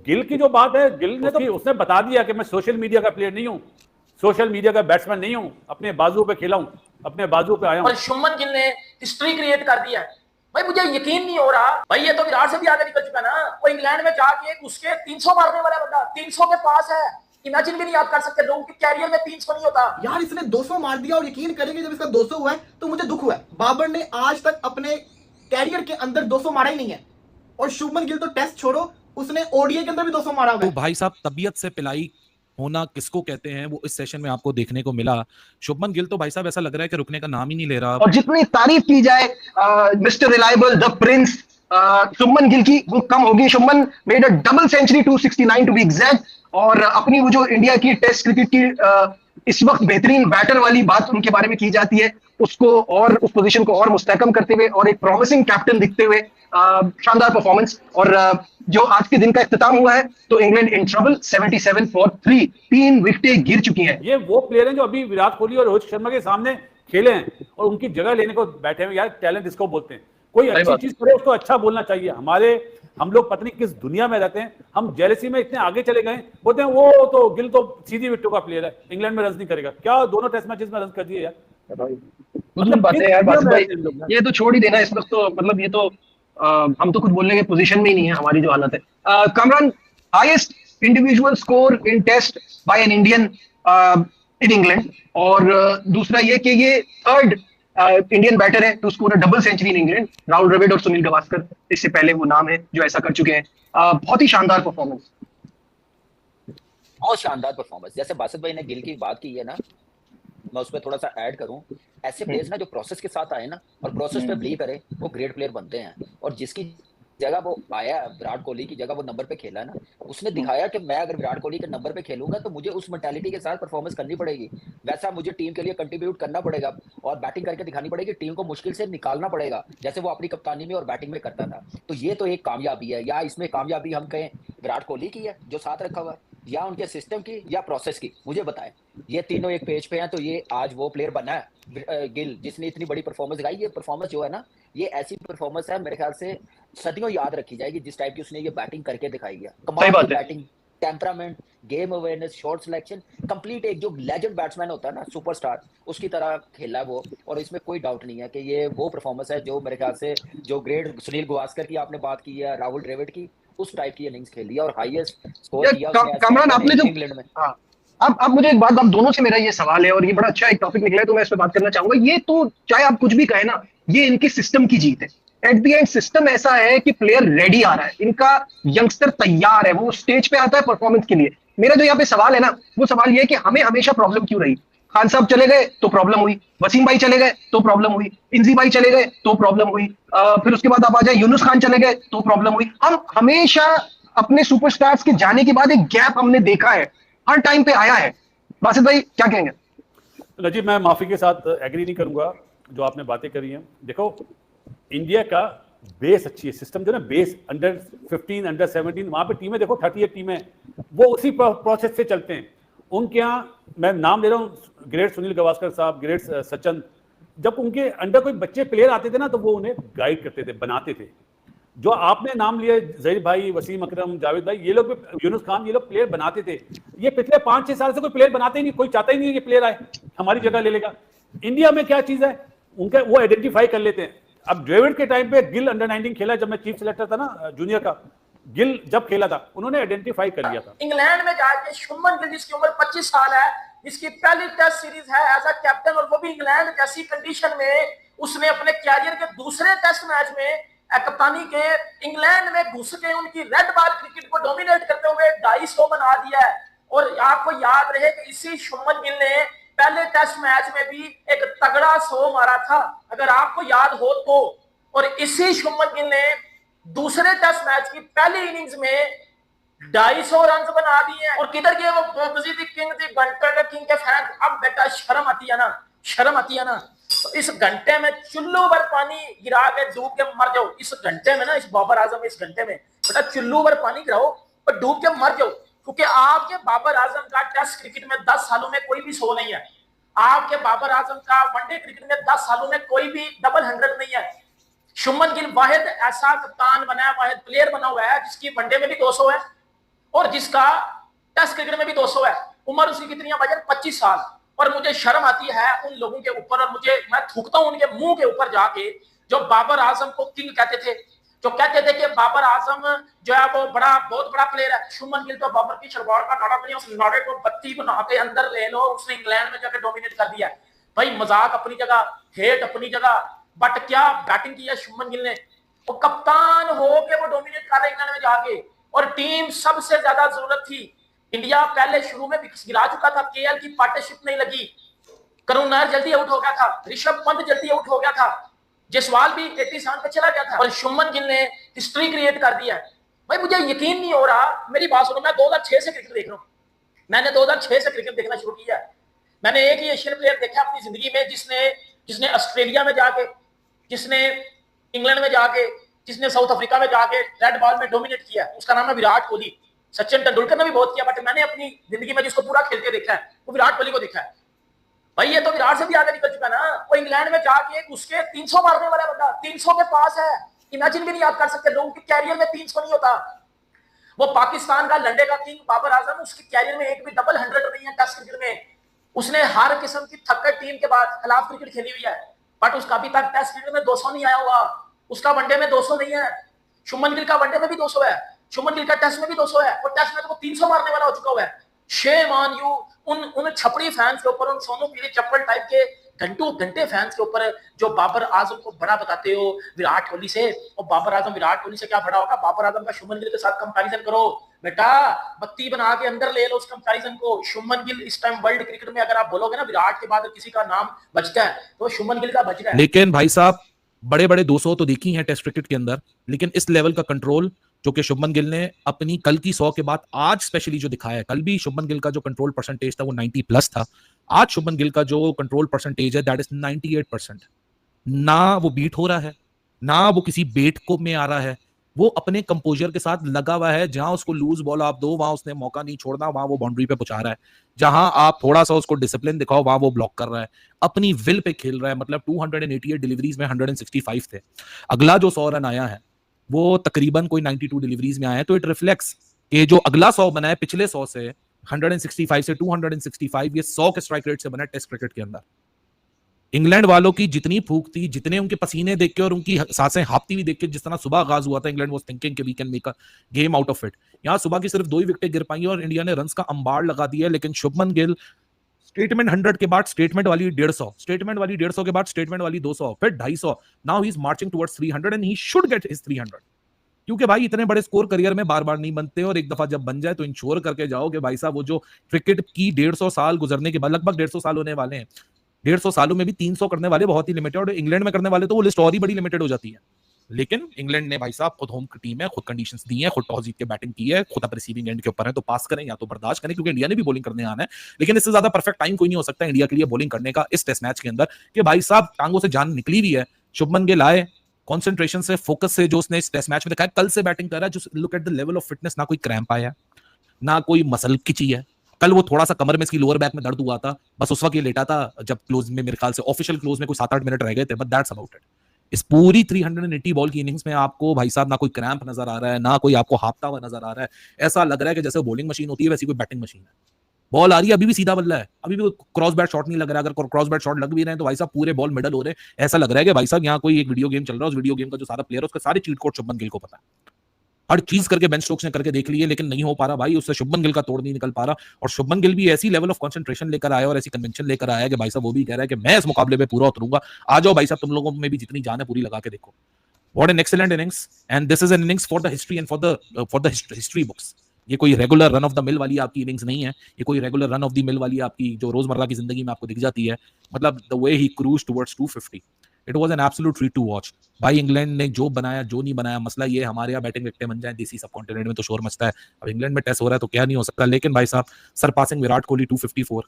गिल की जो बात है, गिल ने तो उसने बता दिया कि मैं सोशल मीडिया का प्लेयर नहीं हूं, सोशल मीडिया का बैट्समैन नहीं हूं, अपने बाजू पे खेला हूं, अपने बाजू पे आया हूं। और शुभमन गिल ने हिस्ट्री क्रिएट कर दिया है भाई, मुझे यकीन नहीं हो रहा भाई, ये तो विराट से भी आगे निकल चुका ना। वो इंग्लैंड में जाके उसके 300 मारने वाला बंदा 300 के पास है, इमेजिन भी नहीं आप कर सकते, लोगों के कैरियर में 300 नहीं होता यार। इसने 200 मार दिया और यकीन करेंगे जब इसका 200 हुआ है तो मुझे दुख हुआ है। बाबर ने आज तक अपने कैरियर के अंदर 200 मारा ही नहीं है, और शुभमन गिल तो टेस्ट छोड़ो, उसने ओडीआई के अंदर भी 200 मारा हुआ है। तो भाई साहब, तबीयत से पिलाई होना किसको कहते हैं वो इस सेशन में आपको देखने को मिला। शुभमन गिल तो भाई साहब ऐसा लग रहा है कि रुकने का नाम ही नहीं ले रहा। और जितनी तारीफ की जाए mister reliable, the prince, Shubman Gill की, वो कम होगी। Shubman made a double century, 269 to be exact, और अपनी वो जो इंडिया की टेस्ट क्रिकेट की इस वक्त बेहतरीन बैटर वाली बात उनके बारे में की जाती है, उसको और उस पोजीशन को और मुस्तहकम करते हुए और एक प्रॉमिसिंग कैप्टन दिखते हुए शानदार परफॉर्मेंस। और जो आज के दिन का इख्तिताम हुआ है तो इंग्लैंड इन ट्रबल, 77 फॉर 3, 3 विकेटें गिर चुकी हैं। ये वो प्लेयर हैं जो अभी विराट कोहली और रोहित शर्मा के सामने खेले हैं और उनकी जगह लेने को बैठे हैं। यार टैलेंट इसको बोलते हैं, कोई अच्छी चीज करे उसको अच्छा बोलना चाहिए। हम लोग पता नहीं किस दुनिया में रहते हैं, हम जेलसी में इतने आगे चले गए, बोलते हैं वो तो गिल तो सीधी विकेटों का प्लेयर है, इंग्लैंड में रन नहीं करेगा। क्या दोनों टेस्ट मैचेस में रन कर दिए यार, मतलब बात है यार बासित भाई, ये तो छोड़ ही देना इस वक्त तो, मतलब ये तो हम तो कुछ बोलने के पोजीशन में ही नहीं है, हमारी जो हालत है। Kamran, highest individual score in test by an Indian in England, और दूसरा ये कि ये थर्ड इंडियन बैटर है to score a double century in England. Rahul Dravid और सुनील गावस्कर इससे पहले वो नाम है जो ऐसा कर चुके हैं। बहुत ही शानदार परफॉर्मेंस, बहुत शानदार परफॉर्मेंस। जैसे बासित भाई ने गिल की बात की है ना, मैं उस पर थोड़ा सा ऐड करूं, ऐसे प्लेयर्स ना जो प्रोसेस के साथ आए ना और प्रोसेस पे बिलीव करे, वो ग्रेट प्लेयर बनते हैं। और जिसकी जगह वो आया, विराट कोहली की जगह वो नंबर पे खेला है ना, उसने दिखाया कि मैं अगर विराट कोहली के नंबर पे खेलूंगा तो मुझे उस मेंटालिटी के साथ परफॉर्मेंस करनी पड़ेगी, वैसा मुझे टीम के लिए कंट्रीब्यूट करना पड़ेगा और बैटिंग करके दिखानी पड़ेगी, टीम को मुश्किल से निकालना पड़ेगा, जैसे वो अपनी कप्तानी में और बैटिंग में करता था। तो ये तो एक कामयाबी है। या इसमें कामयाबी हम कहें विराट कोहली की है जो साथ रखा हुआ है, या उनके सिस्टम की, या प्रोसेस की, मुझे बताएं। ये तीनों एक पेज पे हैं, तो ये आज वो प्लेयर बना है गिल जिसने इतनी बड़ी परफॉर्मेंस दिखाई। ये परफॉर्मेंस जो है ना, ये ऐसी परफॉर्मेंस है मेरे ख्याल से सदियों याद रखी जाएगी, जिस टाइप की उसने ये बैटिंग करके दिखाई है। कमाल की batting, temperament, game awareness, shot selection, complete एक जो लेजेंड बैट्समैन होता है ना, सुपरस्टार, उसकी तरह खेला है वो। और इसमें कोई डाउट नहीं है कि ये वो परफॉर्मेंस है जो मेरे ख्याल से जो ग्रेट सुनील गावस्कर की आपने बात की है, राहुल द्रविड़ की, उस टाइप की इनिंग्स खेली है और हाईएस्ट स्कोर किया कामरान आपने जो इंग्लैंड में। अब मुझे एक बात, आप दोनों से मेरा ये सवाल है और ये बड़ा अच्छा एक टॉपिक निकला है तो मैं इस पर बात करना चाहूंगा। ये तो चाहे आप कुछ भी कहें ना, ये इनके सिस्टम की जीत है। एट द एंड सिस्टम ऐसा है कि प्लेयर रेडी आ रहा है, इनका यंगस्टर तैयार है, वो स्टेज पे आता है परफॉर्मेंस के लिए। मेरा जो यहाँ पे सवाल है ना, वो सवाल ये है कि हमें हमेशा प्रॉब्लम क्यों रही। खान साहब चले गए तो प्रॉब्लम हुई, वसीम भाई चले गए तो प्रॉब्लम हुई, इंजी भाई चले गए तो प्रॉब्लम हुई, फिर उसके बाद आप आ जाए यूनुस खान चले गए तो प्रॉब्लम हुई। हम हमेशा अपने सुपरस्टार्स के जाने के बाद एक गैप हमने देखा है, हर टाइम पे आया है। बासित भाई क्या कहेंगे? नजीब, मैं माफी के साथ एग्री नहीं करूंगा जो आपने बातें करी हैं। देखो, इंडिया का बेस अच्छी है, सिस्टम जो ना बेस, अंडर 15, अंडर 17, वहां पे टीमें देखो 38 टीमें, वो उसी प्रोसेस से चलते हैं। उनके यहाँ मैं नाम ले रहा हूँ, ग्रेट सुनील गावस्कर साहब, ग्रेट सचिन, जब उनके अंडर कोई बच्चे प्लेयर आते थे ना तो वो उन्हें गाइड करते थे, बनाते थे। जो आपने नाम लिए जहीर भाई, वसीम अकरम, जावेद भाई, ये लोग, यूनुस खान, ये लोग प्लेयर बनाते थे। ये पिछले 5-6 साल से कोई प्लेयर बनाते ही नहीं, कोई चाहता ही नहीं है कि प्लेयर आए हमारी जगह ले लेगा। इंडिया में क्या चीज है, उनका वो आइडेंटिफाई कर लेते हैं। अब द्रविड़ के टाइम पे गिल अंडर 19 खेला, जब मैं चीफ सिलेक्टर था ना जूनियर का, गिल जब खेला था उन्होंने आइडेंटिफाई कर लिया था। इंग्लैंड में जाके शुभमन गिल जिसकी उम्र 25 साल है, जिसकी पहली टेस्ट सीरीज है एज अ कैप्टन, और वो भी इंग्लैंड जैसी कंडीशन में, उसने अपने कैरियर के दूसरे टेस्ट मैच में कप्तानी के इंग्लैंड में घुस के उनकी रेड बॉल क्रिकेट को डोमिनेट करते हुए 250 बना दिया है। और आपको याद रहे कि इसी शुभमन गिल ने पहले टेस्ट मैच में भी एक तगड़ा 100 मारा था, अगर आपको याद हो तो। और इसी शुभमन गिल ने दूसरे टेस्ट मैच की पहली इनिंग्स में 250 रन बना दिए हैं। और किधर गए वो किंग थे, घंटे किंग के फैन। अब बेटा शर्म आती है ना, शर्म आती है ना। तो इस घंटे में चुल्लू भर पानी गिरा के डूब के मर जाओ। इस घंटे में ना, इस बाबर आजम इस घंटे में बेटा चुल्लू भर पानी गिराओ और डूब के मर जाओ, क्योंकि आपके बाबर आजम का टेस्ट क्रिकेट में 10 सालों में कोई भी 100 नहीं है। आपके बाबर आजम का वनडे क्रिकेट में 10 सालों में कोई भी डबल 100 नहीं है। शुभमन गिल वाहिद ऐसा कप्तान बना है, वाहिद प्लेयर बना हुआ है जिसकी वनडे में भी 200 है, और जिसका टेस्ट क्रिकेट में भी 200 है, उम्र उसकी कितनी है भाईजान? 25 साल। और मुझे शर्म आती है उन लोगों के ऊपर, और मैं थूकता हूं उनके मुंह के ऊपर जाके, जो बाबर आजम को किंग कहते थे, जो कहते थे कि बाबर आजम जो है वो बहुत बड़ा प्लेयर है। शुभमन गिल तो बाबर की शलवार का नाड़ा नहीं, उस नाड़े को बत्ती बना के अंदर ले लो, उसने इंग्लैंड में जाकर डोमिनेट कर दिया। भाई मजाक अपनी जगह, हेट अपनी जगह, बट क्या बैटिंग की है शुभमन गिल ने। वो कप्तान हो के वो डोमिनेट कर रहे इंग्लैंड में जाके, और टीम सबसे ज्यादा जरूरत थी। इंडिया पहले शुरू में गिरा चुका था, केएल की पार्टनरशिप नहीं लगी, करुण नायर जल्दी आउट हो गया था, ऋषभ पंत जल्दी आउट हो गया था, जयसवाल भी 87 पे चला गया था, और शुभमन गिल ने हिस्ट्री क्रिएट कर दिया है। भाई मुझे यकीन नहीं हो रहा, मेरी बात सुनो, मैं 2006 से क्रिकेट देख रहा हूँ, मैंने 2006 से क्रिकेट देखना शुरू किया है। मैंने एक ही एशियन प्लेयर देखा अपनी जिंदगी में जिसने ऑस्ट्रेलिया में जाके, जिसने इंग्लैंड में जाके, जिसने साउथ अफ्रीका में जाके रेड बॉल में डोमिनेट किया, उसका नाम है विराट कोहली। सचिन तेंदुलकर ने भी बहुत किया, बट मैंने अपनी जिंदगी में जिसको पूरा खेलते देखा है वो विराट कोहली को देखा है। भाई ये तो विराट से भी आगे निकल चुका ना। वो इंग्लैंड में जाके उसके 300 मारने वाला बंदा 300 के पास है, इमेजिन भी नहीं आप कर सकते, लोगों के कैरियर में 300 नहीं होता। वो पाकिस्तान का लंडे का किंग बाबर आजम, उसके कैरियर में एक भी डबल 100 नहीं है टेस्ट क्रिकेट में। उसने हर किस्म की थक्कड़ टीम के बाद खिलाफ क्रिकेट खेली हुई है, बट उसका अभी तक टेस्ट क्रिकेट में 200 नहीं आया हुआ, उसका वनडे में 200 नहीं है। शुभमन गिल का वनडे में भी 200 है, शुभमन गिल का टेस्ट में भी 200 है, और टेस्ट में तो 300 मारने वाला हो चुका हुआ है। शेम ऑन यू उन छपड़ी फैंस के ऊपर, उन सोनू पीली चप्पल टाइप के घंटे फैंस के ऊपर, जो बाबर आजम को बड़ा बताते हो विराट कोहली से। और बाबर आजम विराट कोहली से क्या बड़ा होगा? बाबर आजम का शुभमन गिल के साथ कंपैरिजन करो बेटा, बत्ती बना के अंदर ले लो उस कंपैरिजन को। शुभमन गिल इस टाइम वर्ल्ड क्रिकेट में, अगर आप बोलोगे ना विराट के बाद किसी का नाम बचता है तो शुभमन गिल का बच रहा है। लेकिन भाई साहब बड़े 200 तो देखी हैं टेस्ट क्रिकेट के अंदर, लेकिन इस लेवल का कंट्रोल जो कि शुभमन गिल ने अपनी कल की 100 के बाद आज स्पेशली जो दिखाया है, कल भी शुभमन गिल का जो कंट्रोल परसेंटेज था वो 90 प्लस था, आज शुभमन गिल का जो कंट्रोल परसेंटेज है दैट इज 98%। ना वो बीट हो रहा है, ना वो किसी बेट को में आ रहा है, वो अपने कंपोजर के साथ लगा हुआ है। जहां उसको लूज बॉल आप दो वहां उसने मौका नहीं छोड़ना, वहां वो बाउंड्री पे पहुंचा रहा है। जहां आप थोड़ा सा उसको डिसिप्लिन दिखाओ वहां वो ब्लॉक कर रहा है, अपनी विल पे खेल रहा है। मतलब 288 डिलीवरीज में 165 थे, अगला जो 100 रन आया है वो तकरीबन कोई 92 डिलीवरीज में आया है। तो इट रिफ्लेक्ट्स कि जो अगला 100 बना है पिछले 100 से 165 से 265, ये 100 के स्ट्राइक रेट से बना है टेस्ट क्रिकेट के अंदर। इंग्लैंड वालों की जितनी फूक थी, जितने उनके पसीने देख के और उनकी सांसें हाफती हुई देख के, जिस तरह सुबह आगाज हुआ था, इंग्लैंड वाज थिंकिंग कि we can make a game out of it. यहां सुबह की सिर्फ 2 ही विकेटें गिर पाई और इंडिया ने रन्स का अंबार लगा दिया। लेकिन शुभमन गिल स्टेटमेंट 100 के बाद स्टेटमेंट वाली 150, स्टेटमेंट वाली 150 के बाद स्टेटमेंट वाली 200, फिर 250, now he is marching towards 300 and he should get his 300। क्योंकि भाई इतने बड़े स्कोर करियर में बार बार नहीं बनते, और एक दफा जब बन जाए तो इंश्योर करके जाओ कि भाई साहब वो जो क्रिकेट की 150 साल गुजरने के बाद, लगभग 150 साल होने वाले हैं, 150 सालों में भी 300 करने वाले बहुत ही लिमिटेड, और इंग्लैंड में करने वाले तो वो लिस्ट और ही बड़ी लिमिटेड हो जाती है। लेकिन इंग्लैंड ने भाई साहब खुद होम टीम है, खुद कंडीशंस दी हैं, खुद टॉस जीत के बैटिंग की है, खुद अब रिसीविंग एंड के ऊपर है, तो पास करें या तो बर्दाश्त करें, क्योंकि इंडिया ने भी बॉलिंग करने आना है। लेकिन इससे ज्यादा परफेक्ट टाइम कोई नहीं हो सकता इंडिया के लिए बॉलिंग करने का इस टेस्ट मैच के अंदर, कि भाई साहब टांगों से जान निकली हुई है। शुभमन गिल आए कंसंट्रेशन से, फोकस से, जो उसने इस टेस्ट मैच में दिखाया, कल से बैटिंग कर रहा है। जो look at the level of fitness, ना कोई क्रैम्प आया, ना कोई मसल खिंची है। कल वो थोड़ा सा कमर में इसकी लोअर बैक में दर्द हुआ था, बस उस वक्त ये लेटा था जब क्लोज में, मेरे ख्याल से ऑफिशियल क्लोज में कोई 7-8 मिनट रह गए थे, बट दैट्स अबाउट इट। इस पूरी 380 बॉल की इनिंग्स में आपको भाई साहब ना कोई क्रैम्प नजर आ रहा है, ना कोई आपको हाफता हुआ नजर आ रहा है। ऐसा लग रहा है कि जैसे बॉलिंग मशीन होती है वैसी कोई बैटिंग मशीन है। बॉल आ रही है, अभी भी सीधा बल्ला है, अभी भी क्रॉस बैट शॉट नहीं लग रहा है। अगर क्रॉस बैट शॉट लग भी रहे हैं तो भाई साहब पूरे बॉल मिडल हो रहे हैं। ऐसा लग रहा है कि भाई साहब यहाँ कोई एक वीडियो गेम चल रहा है, उस वीडियो गेम का जो सारा प्लेयर है उसके सारे चीट कोड शुभमन गिल को पता है। हर चीज करके बेन स्टोक्स ने करके देख ली है, लेकिन नहीं हो पा रहा भाई, उससे शुभमन गिल का तोड़ नहीं निकल पा रहा। और शुभमन गिल भी ऐसी लेवल ऑफ कंसंट्रेशन लेकर आया और ऐसी कन्वेंशन लेकर आया कि भाई साहब वो भी कह रहा है कि मैं इस मुकाबले में पूरा उतरूंगा। आ जाओ भाई साहब, तुम लोगों में भी जितनी जान है पूरी लगा के देखो। What an excellent innings, and this is an innings for the history and for the history books. ये कोई regular run of the mill वाली आपकी इनिंग्स नहीं है, ये कोई regular run of the mill वाली आपकी जो रोजमर्रा की जिंदगी में आपको दिख जाती है। मतलब the way he cruise towards 250, it was an absolute treat to watch. भाई इंग्लैंड ने जो बनाया जो नहीं बनाया, मसला ये हमारे यहाँ बैटिंग विकेटें बन जाए देसी सब कॉन्टिनेंट में तो शोर मचता है। अब इंग्लैंड में टेस्ट हो रहा है तो क्या नहीं हो सकता। लेकिन भाई साहब सरपासिंग विराट कोहली 254,